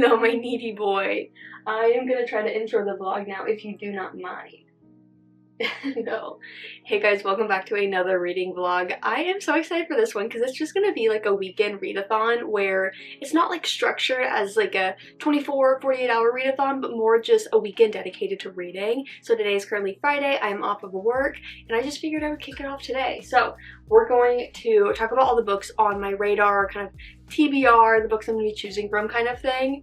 Hello, my needy boy. I am gonna try to intro the vlog now if you do not mind. No. Hey guys, welcome back to another reading vlog. I am so excited for this one because it's just gonna be like a weekend readathon where it's not like structured as like a 48 hour readathon, but more just a weekend dedicated to reading. So today is currently Friday, I am off of work, and I just figured I would kick it off today. So we're going to talk about all the books on my radar, kind of TBR, the books I'm gonna be choosing from kind of thing.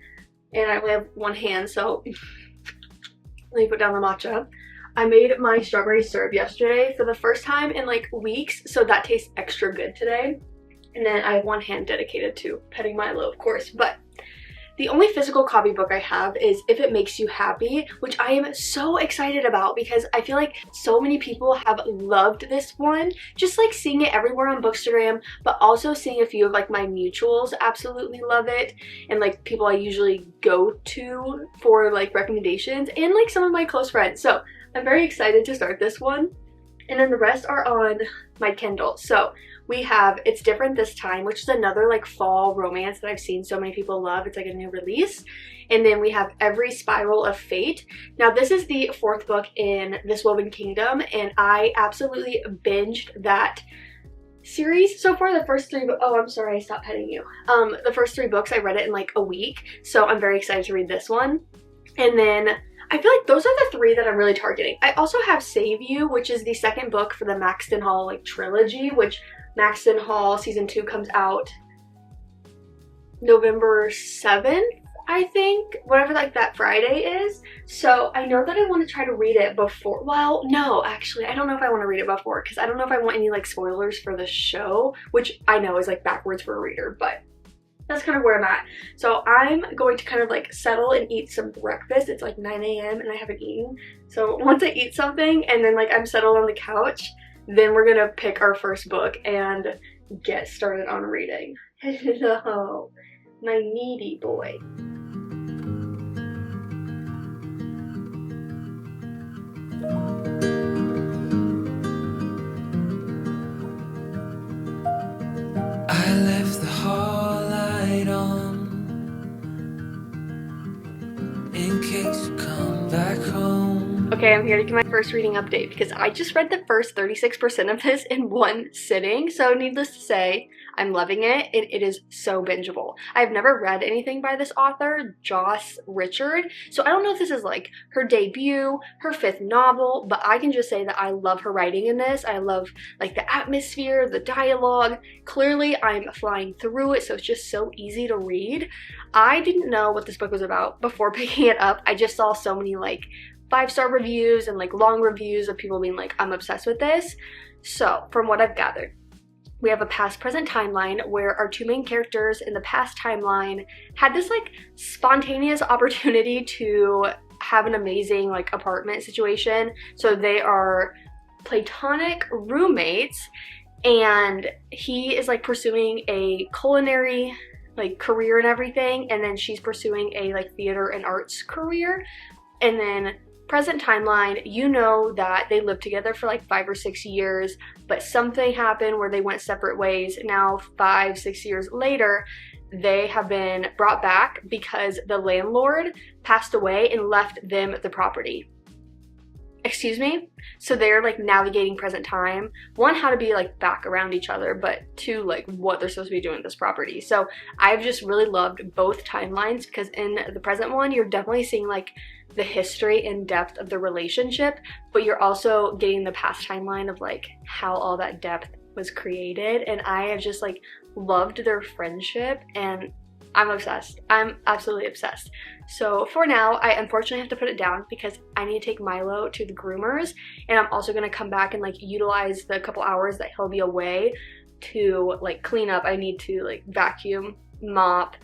And I only have one hand, so let me put down the matcha. I made my strawberry syrup yesterday for the first time in like weeks, so that tastes extra good today. And then I have one hand dedicated to petting Milo, of course. But the only physical copy book I have is If It Makes You Happy, which I am so excited about because I feel like so many people have loved this one. Just like seeing it everywhere on Bookstagram, but also seeing a few of like my mutuals absolutely love it, and like people I usually go to for like recommendations, and like some of my close friends. So I'm very excited to start this one. And then the rest are on my Kindle. So we have It's Different This Time, which is another like fall romance that I've seen so many people love. It's like a new release. And then we have Every Spiral of Fate. Now this is the fourth book in This Woven Kingdom, and I absolutely binged that series so far. The first three I'm sorry, I stopped petting you. The first three books I read it in like a week, so I'm very excited to read this one. And then I feel like those are the three that I'm really targeting. I also have Save You, which is the second book for the Maxton Hall like trilogy, which Maxton Hall season 2 comes out November 7th, I think, whatever like that Friday is. So I know that I want to try to read it before. Well, no, actually, I don't know if I want to read it before because I don't know if I want any like spoilers for the show, which I know is like backwards for a reader, but that's kind of where I'm at. So I'm going to kind of like settle and eat some breakfast. It's like 9 a.m. and I haven't eaten. So once I eat something and then like I'm settled on the couch, then we're gonna pick our first book and get started on reading. Hello, my needy boy. I left the hall light on in case you come back home. Okay, I'm here to give my first reading update because I just read the first 36% of this in one sitting. So needless to say, I'm loving it. It is so bingeable. I've never read anything by this author, Joss Richard. So I don't know if this is like her debut, her fifth novel, but I can just say that I love her writing in this. I love like the atmosphere, the dialogue. Clearly I'm flying through it, so it's just so easy to read. I didn't know what this book was about before picking it up. I just saw so many like 5-star reviews and like long reviews of people being like, I'm obsessed with this. So from what I've gathered, we have a past present timeline where our two main characters in the past timeline had this like spontaneous opportunity to have an amazing like apartment situation. So they are platonic roommates, and he is like pursuing a culinary like career and everything, and then she's pursuing a like theater and arts career. And then present timeline, you know that they lived together for like 5 or 6 years, but something happened where they went separate ways. Now 5-6 years later, they have been brought back because the landlord passed away and left them the property. Excuse me? So they're like navigating present time. One, how to be like back around each other, but two, like what they're supposed to be doing with this property. So I've just really loved both timelines because in the present one, you're definitely seeing like the history and depth of the relationship, but you're also getting the past timeline of like how all that depth was created. And I have just like loved their friendship, and I'm obsessed. I'm absolutely obsessed. So for now, I unfortunately have to put it down because I need to take Milo to the groomers, and I'm also gonna come back and like utilize the couple hours that he'll be away to like clean up. I need to like vacuum, mop,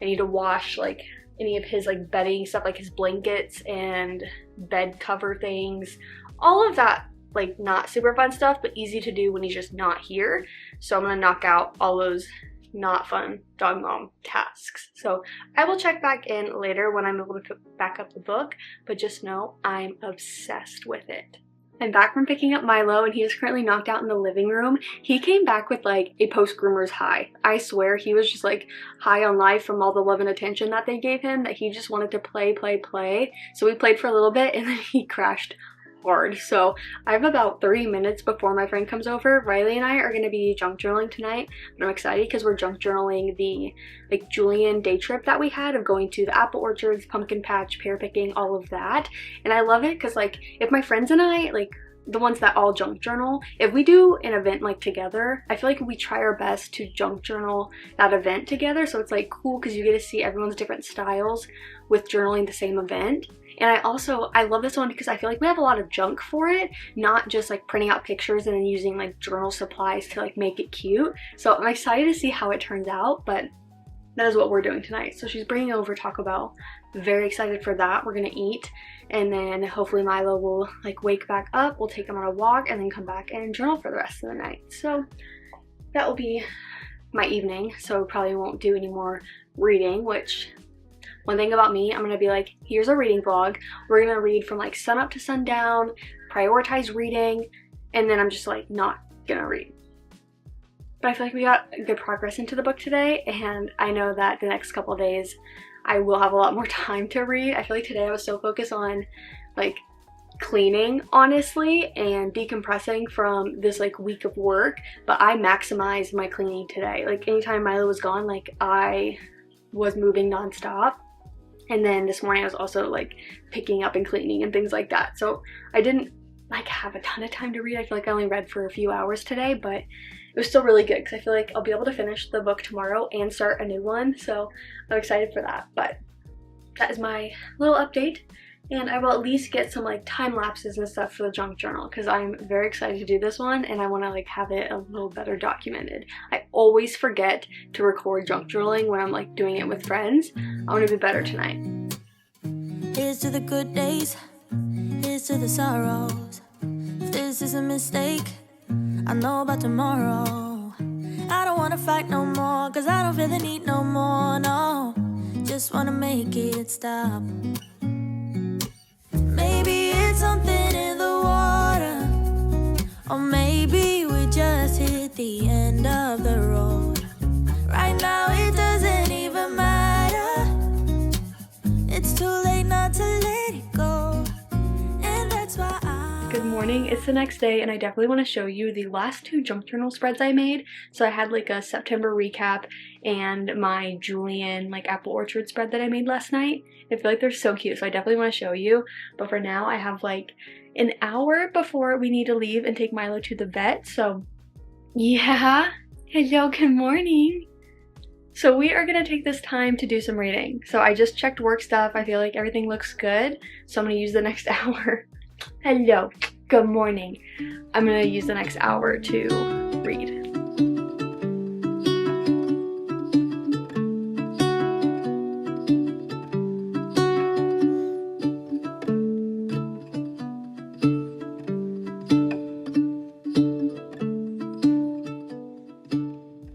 I need to wash like any of his like bedding stuff, like his blankets and bed cover things, all of that like not super fun stuff, but easy to do when he's just not here. So I'm gonna knock out all those not fun dog mom tasks. So I will check back in later when I'm able to pick back up the book, but just know I'm obsessed with it. I'm back from picking up Milo, and he is currently knocked out in the living room. He came back with like a post-groomers high. I swear he was just like high on life from all the love and attention that they gave him, that he just wanted to play. So we played for a little bit and then he crashed hard. So I have about 30 minutes before my friend comes over. Riley and I are going to be junk journaling tonight, but I'm excited because we're junk journaling the like Julian day trip that we had of going to the apple orchards, pumpkin patch, pear picking, all of that. And I love it because like if my friends and I, like the ones that all junk journal, if we do an event like together, I feel like we try our best to junk journal that event together. So it's like cool because you get to see everyone's different styles with journaling the same event. And I love this one because I feel like we have a lot of junk for it, not just like printing out pictures and then using like journal supplies to like make it cute. So I'm excited to see how it turns out, but that is what we're doing tonight. So she's bringing over Taco Bell. Very excited for that. We're gonna eat, and then hopefully Milo will like wake back up. We'll take him on a walk and then come back and journal for the rest of the night. So that will be my evening. So probably won't do any more reading, which one thing about me, I'm gonna be like, here's a reading vlog. We're gonna read from like sun up to sundown, prioritize reading, and then I'm just like not gonna read. But I feel like we got good progress into the book today, and I know that the next couple of days I will have a lot more time to read. I feel like today I was so focused on like cleaning, honestly, and decompressing from this like week of work, but I maximized my cleaning today. Like anytime Milo was gone, like I was moving nonstop. And then this morning I was also like picking up and cleaning and things like that. So I didn't like have a ton of time to read. I feel like I only read for a few hours today, but it was still really good because I feel like I'll be able to finish the book tomorrow and start a new one. So I'm excited for that. But that is my little update. And I will at least get some like time lapses and stuff for the junk journal because I'm very excited to do this one and I want to like have it a little better documented. I always forget to record junk journaling when I'm like doing it with friends. I want to be better tonight. Here's to the good days, here's to the sorrows. If this is a mistake, I know about tomorrow. I don't want to fight no more cause I don't feel the need no more, no. Just want to make it stop. Maybe it's something in the water, or maybe we just hit the end of the road. Right now it doesn't even matter. It's too late not to let it go, and that's why Good morning, it's the next day and I definitely want to show you the last two junk journal spreads I made. So I had like a September recap and my Julian like apple orchard spread that I made last night. I feel like they're so cute, so I definitely want to show you. But for now I have like an hour before we need to leave and take Milo to the vet. So yeah, hello, good morning. So we are going to take this time to do some reading. So I just checked work stuff. I feel like everything looks good. So I'm going to use the next hour. Hello, good morning. I'm going to use the next hour to read.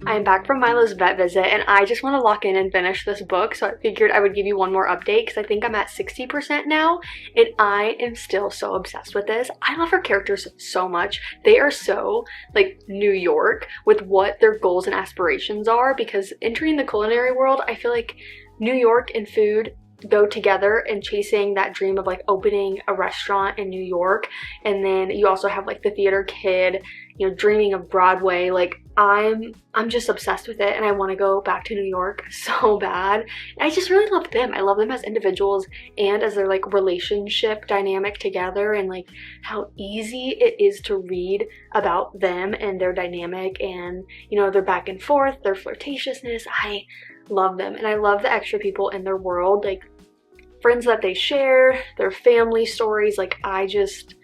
I'm back from Milo's vet visit and I just want to lock in and finish this book, so I figured I would give you one more update because I think I'm at 60% now and I am still so obsessed with this. I love her characters so much. They are so like New York with what their goals and aspirations are, because entering the culinary world, I feel like New York and food go together, and chasing that dream of like opening a restaurant in New York, and then you also have like the theater kid, you know, dreaming of Broadway. Like I'm just obsessed with it and I want to go back to New York so bad. And I just really love them. I love them as individuals and as their like relationship dynamic together, and like how easy it is to read about them and their dynamic and, you know, their back and forth, their flirtatiousness. I love them, and I love the extra people in their world, like friends that they share, their family stories. Like I just,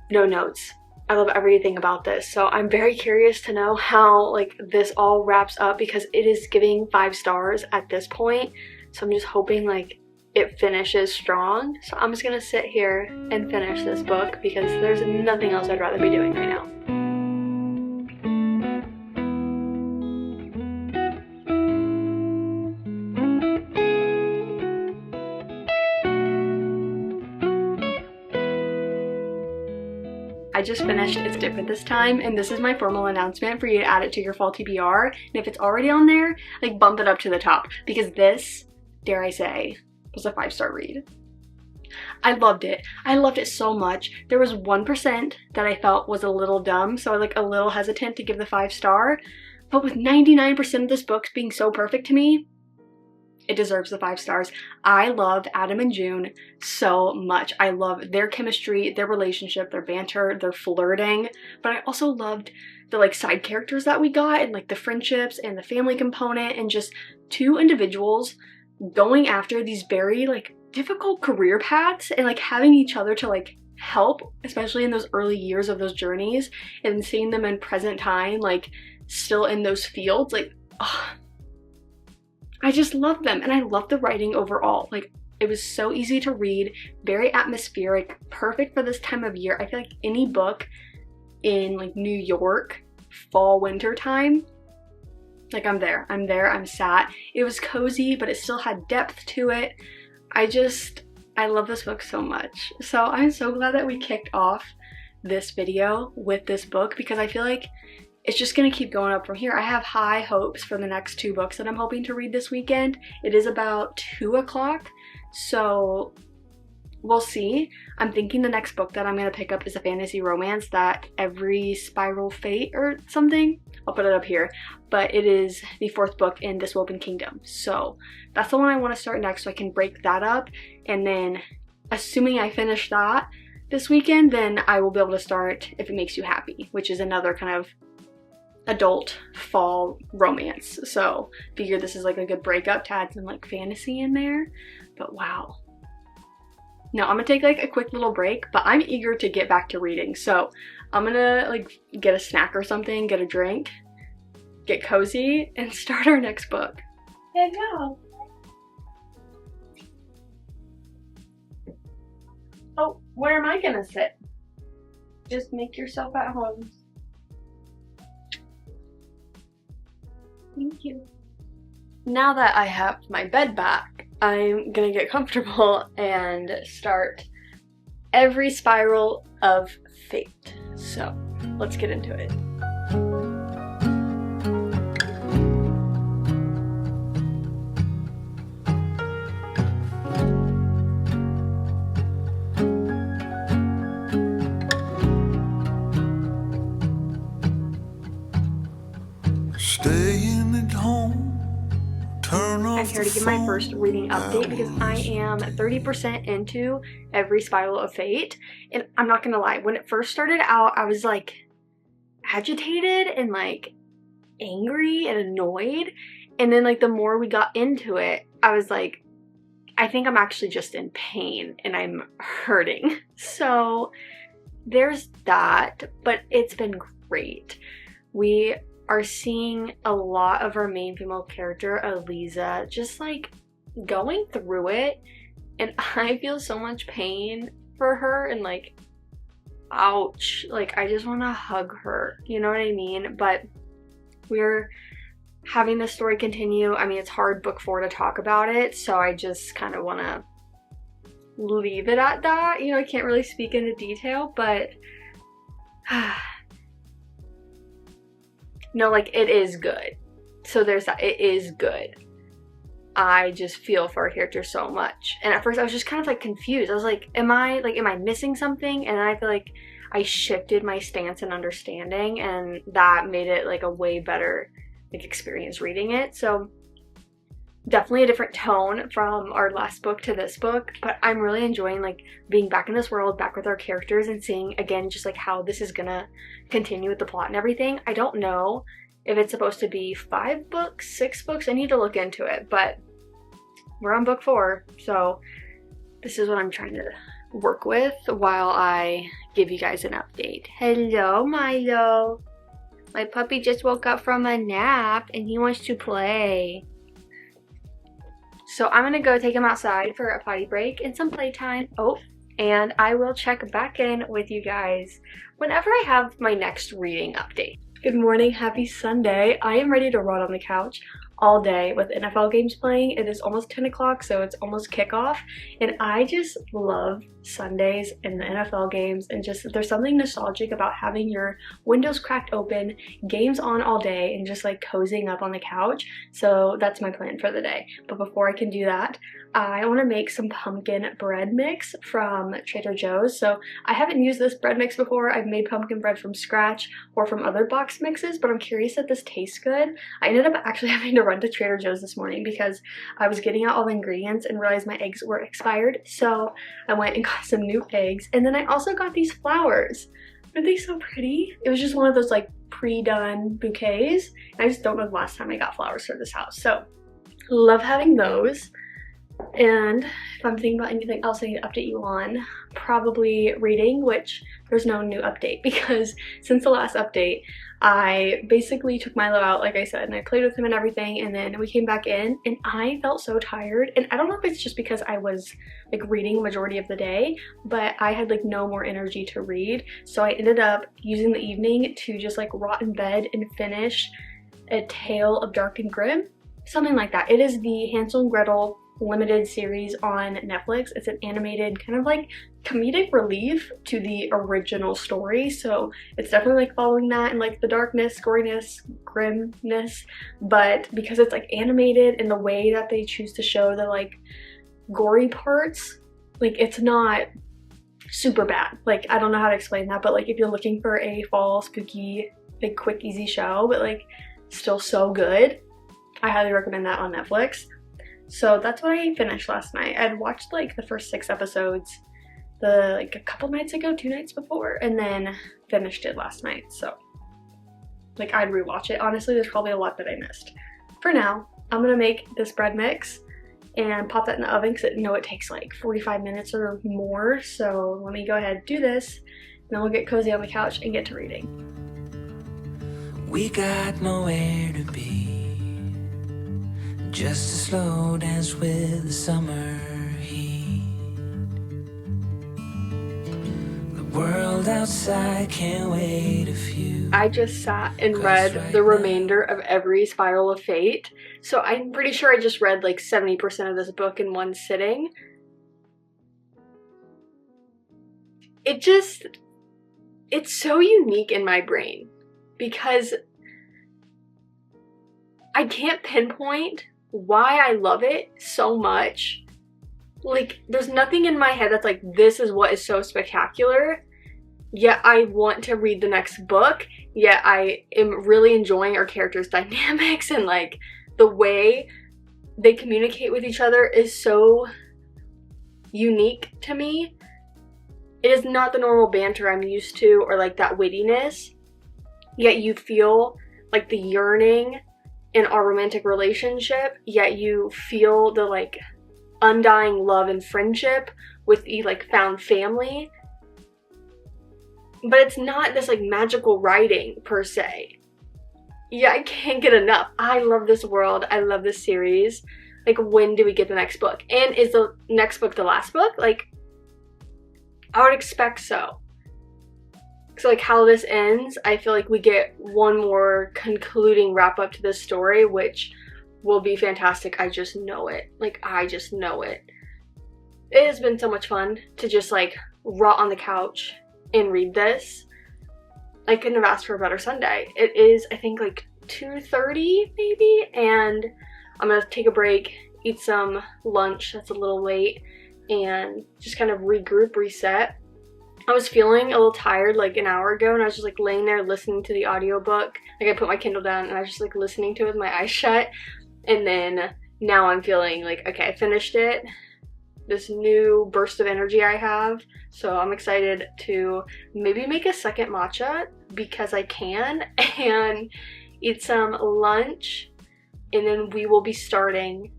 no notes. I love everything about this. So I'm very curious to know how like this all wraps up, because it is giving 5 stars at this point. So I'm just hoping like it finishes strong. So I'm just gonna sit here and finish this book because there's nothing else I'd rather be doing right now. just finished It's Different This Time, and this is my formal announcement for you to add it to your fall TBR. And if it's already on there, like bump it up to the top, because this, dare I say, was a 5-star read. I loved it. I loved it so much. There was 1% that I felt was a little dumb, so I like a little hesitant to give the 5-star, but with 99% of this book being so perfect to me, it deserves the 5 stars. I loved Adam and June so much. I love their chemistry, their relationship, their banter, their flirting, but I also loved the like side characters that we got, and like the friendships and the family component, and just two individuals going after these very like difficult career paths and like having each other to like help, especially in those early years of those journeys, and seeing them in present time like still in those fields. Like, oh, I just love them, and I love the writing overall. Like, it was so easy to read, very atmospheric, perfect for this time of year. I feel like any book in like New York fall winter time, like I'm there, I'm sat. It was cozy, but it still had depth to it. I love this book so much. So I'm so glad that we kicked off this video with this book, because I feel like it's just gonna keep going up from here. I have high hopes for the next 2 books that I'm hoping to read this weekend. It is about 2 o'clock, so we'll see. I'm thinking the next book that I'm gonna pick up is a fantasy romance, that Every Spiral Fate or something. I'll put it up here, but it is the 4th book in This Woven Kingdom. So that's the one I want to start next, so I can break that up, and then assuming I finish that this weekend, then I will be able to start If It Makes You Happy, which is another kind of adult fall romance. So figure this is like a good breakup to add some like fantasy in there. But wow. Now I'm gonna take like a quick little break, but I'm eager to get back to reading. So I'm gonna like get a snack or something, get a drink, get cozy, and start our next book. Hello. Oh, where am I gonna sit? Just make yourself at home. Thank you. Now that I have my bed back, I'm gonna get comfortable and start Every Spiral of Fate. So let's get into it. I'm here to give my first reading update because I am 30% into Every Spiral of Fate, and I'm not gonna lie, when it first started out I was like agitated and like angry and annoyed, and then like the more we got into it I was like, I think I'm actually just in pain and I'm hurting. So there's that, but it's been great. We are seeing a lot of our main female character, Eliza, just like going through it, and I feel so much pain for her, and like, ouch, like I just want to hug her, you know what I mean? But we're having the story continue. I mean, it's hard book 4 to talk about it, so I just kind of want to leave it at that. You know, I can't really speak into detail, but no, like, it is good. So there's that. It is good. I just feel for our character so much. And at first I was just kind of like confused. I was like, am I missing something? And then I feel like I shifted my stance and understanding, and that made it like a way better like experience reading it. So definitely a different tone from our last book to this book, but I'm really enjoying like being back in this world, back with our characters, and seeing again just like how this is gonna continue with the plot and everything. I don't know if it's supposed to be 5 books, 6 books. I need to look into it, but we're on book 4, so this is what I'm trying to work with while I give you guys an update. Hello, Milo. My puppy just woke up from a nap and he wants to play. So I'm gonna go take him outside for a potty break and some playtime. Oh, and I will check back in with you guys whenever I have my next reading update. Good morning, happy Sunday. I am ready to rot on the couch. all day with NFL games playing. It is almost 10 o'clock, so it's almost kickoff, and I just love Sundays and the NFL games, and just there's something nostalgic about having your windows cracked open, games on all day, and just like cozying up on the couch. So that's my plan for the day. But before I can do that, I want to make some pumpkin bread mix from Trader Joe's. So I haven't used this bread mix before. I've made pumpkin bread from scratch or from other box mixes, but I'm curious if this tastes good. I ended up actually having to run to Trader Joe's this morning because I was getting out all the ingredients and realized my eggs were expired. So I went and got some new eggs, and then I also got these flowers. Aren't they so pretty? It was just one of those like pre-done bouquets. I just don't know the last time I got flowers for this house. So love having those. And if I'm thinking about anything else I need to update you on, probably reading, which there's no new update because since the last update, I basically took Milo out, like I said, and I played with him and everything, and then we came back in and I felt so tired. And I don't know if it's just because I was like reading a majority of the day, but I had like no more energy to read. So I ended up using the evening to just like rot in bed and finish A Tale of Dark and Grim, something like that. It is the Hansel and Gretel limited series on Netflix. It's an animated kind of like comedic relief to the original story, so it's definitely like following that and like the darkness, goriness, grimness, but because it's like animated and the way that they choose to show the like gory parts, like it's not super bad. Like I don't know how to explain that, but like if you're looking for a fall spooky like quick easy show but like still so good, I highly recommend that on Netflix. So that's what I finished last night. I'd watched like the first 6 episodes like a couple nights ago, 2 nights before, and then finished it last night. So like I'd rewatch it. Honestly, there's probably a lot that I missed. For now, I'm gonna make this bread mix and pop that in the oven because I know it takes like 45 minutes or more. So let me go ahead and do this, and then we'll get cozy on the couch and get to reading. We got nowhere to be, just a slow dance with the summer heat. The world outside can't wait a few. I just sat and read the remainder of every Spiral of Fate. So I'm pretty sure I just read like 70% of this book in one sitting. It's so unique in my brain because I can't pinpoint why I love it so much. Like there's nothing in my head that's like this is what is so spectacular, yet I want to read the next book, yet I am really enjoying our characters' dynamics, and like the way they communicate with each other is so unique to me. It is not the normal banter I'm used to or like that wittiness, yet you feel like the yearning in our romantic relationship, yet you feel the like undying love and friendship with the like found family. But it's not this like magical writing per se. Yeah, I can't get enough. I love this world. I love this series. Like, when do we get the next book? And is the next book the last book? Like, I would expect so. So like how this ends, I feel like we get one more concluding wrap up to this story, which will be fantastic. I just know it. Like, I just know it. It has been so much fun to just like rot on the couch and read this. I couldn't have asked for a better Sunday. It is, I think, like 2:30 maybe, and I'm gonna take a break, eat some lunch that's a little late, and just kind of regroup, reset. I was feeling a little tired like an hour ago, and I was just like laying there listening to the audiobook. Like, I put my Kindle down and I was just like listening to it with my eyes shut, and then now I'm feeling like, okay, I finished it. This new burst of energy I have, so I'm excited to maybe make a second matcha because I can, and eat some lunch, and then we will be starting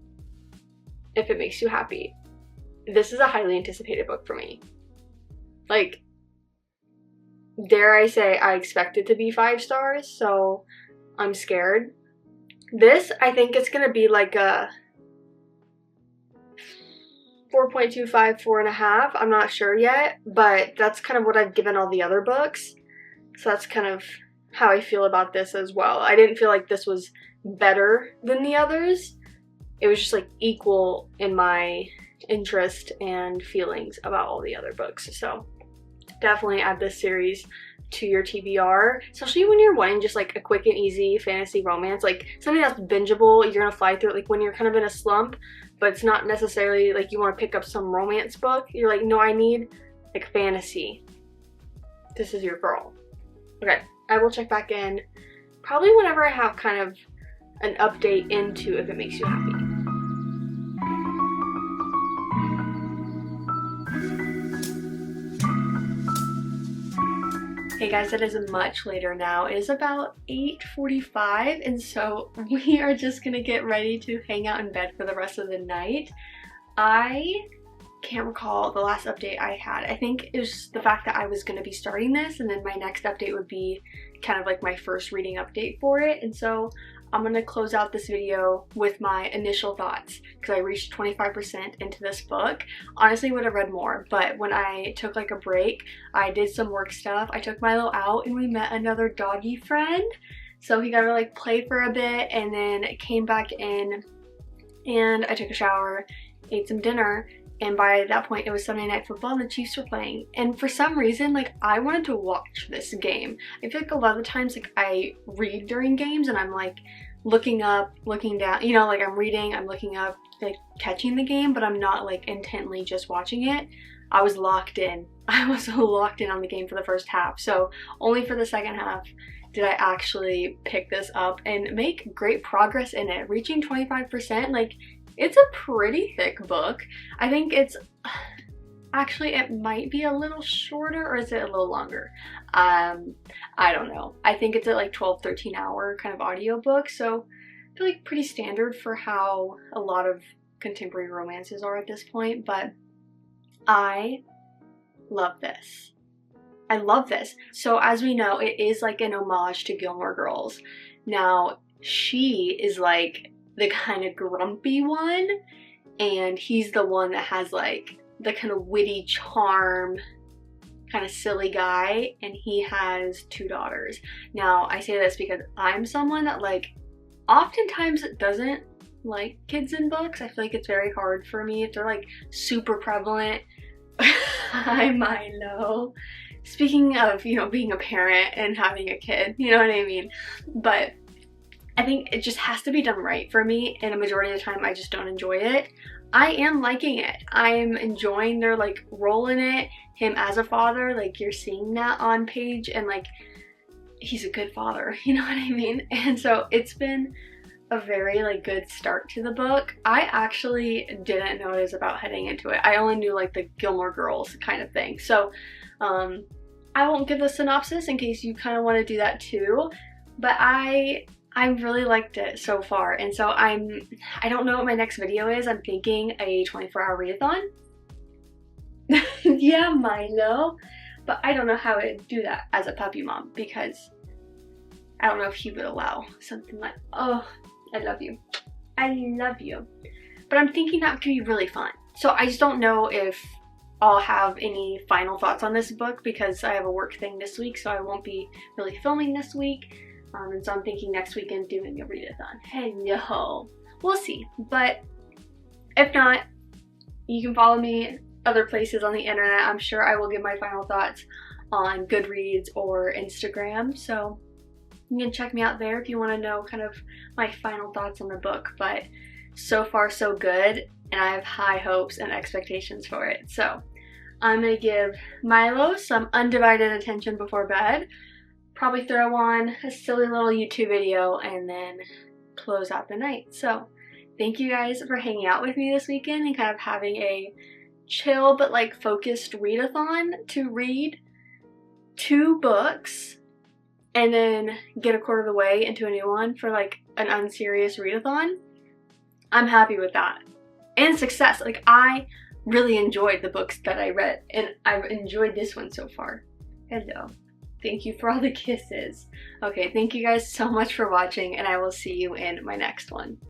If It Makes You Happy. This is a highly anticipated book for me. Like, dare I say, I expect it to be 5 stars, so I'm scared. This, I think it's gonna be like a 4.25, 4.5. I'm not sure yet, but that's kind of what I've given all the other books. So that's kind of how I feel about this as well. I didn't feel like this was better than the others. It was just like equal in my interest and feelings about all the other books. So definitely add this series to your TBR, especially when you're wanting just like a quick and easy fantasy romance, like something that's bingeable. You're gonna fly through it, like when you're kind of in a slump, but it's not necessarily like you want to pick up some romance book. You're like, no, I need like fantasy. This is your girl. Okay, I will check back in probably whenever I have kind of an update into If It Makes You Happy. Hey guys, it is much later now. It is about 8:45, and so we are just gonna get ready to hang out in bed for the rest of the night. I can't recall the last update I had. I think it was the fact that I was gonna be starting this, and then my next update would be kind of like my first reading update for it. And so I'm gonna close out this video with my initial thoughts because I reached 25% into this book. Honestly, would have read more, but when I took like a break, I did some work stuff. I took Milo out and we met another doggy friend. So he got to like play for a bit and then came back in and I took a shower, ate some dinner, and by that point it was Sunday Night Football and the Chiefs were playing. And for some reason, like, I wanted to watch this game. I feel like a lot of the times, like, I read during games and I'm like looking up, looking down, you know, like I'm reading, I'm looking up, like catching the game, but I'm not like intently just watching it. I was locked in. I was locked in on the game for the first half. So only for the second half did I actually pick this up and make great progress in it. Reaching 25%, like, it's a pretty thick book. I think it's, actually it might be a little shorter, or is it a little longer? I don't know. I think it's a like 12-13 hour kind of audiobook, so I feel like pretty standard for how a lot of contemporary romances are at this point, but I love this. I love this. So as we know, it is like an homage to Gilmore Girls. Now, she is like the kind of grumpy one, and he's the one that has like the kind of witty charm, kind of silly guy, and he has 2 daughters. Now, I say this because I'm someone that like oftentimes doesn't like kids in books. I feel like it's very hard for me if they're like super prevalent. Hi Milo. Speaking of, you know, being a parent and having a kid, you know what I mean? But I think it just has to be done right for me, and a majority of the time I just don't enjoy it. I am liking it. I'm enjoying their like role in it. Him as a father, like you're seeing that on page, and like he's a good father, you know what I mean? And so it's been a very like good start to the book. I actually didn't know it was about heading into it. I only knew like the Gilmore Girls kind of thing. So I won't give the synopsis in case you kind of want to do that too, but I really liked it so far. And so I don't know what my next video is. I'm thinking a 24-hour readathon. Yeah, Milo. But I don't know how to do that as a puppy mom, because I don't know if he would allow something like, oh, I love you. I love you. But I'm thinking that could be really fun. So I just don't know if I'll have any final thoughts on this book because I have a work thing this week, so I won't be really filming this week. And so I'm thinking next weekend doing a readathon. Hello. We'll see. But if not, you can follow me other places on the internet. I'm sure I will give my final thoughts on Goodreads or Instagram. So you can check me out there if you want to know kind of my final thoughts on the book. But so far so good, and I have high hopes and expectations for it. So I'm going to give Milo some undivided attention before bed. Probably throw on a silly little YouTube video and then close out the night. So thank you guys for hanging out with me this weekend and kind of having a chill but like focused readathon to read 2 books and then get a quarter of the way into a new one for like an unserious readathon. I'm happy with that. And success. Like, I really enjoyed the books that I read, and I've enjoyed this one so far. Hello. Thank you for all the kisses. Okay, thank you guys so much for watching, and I will see you in my next one.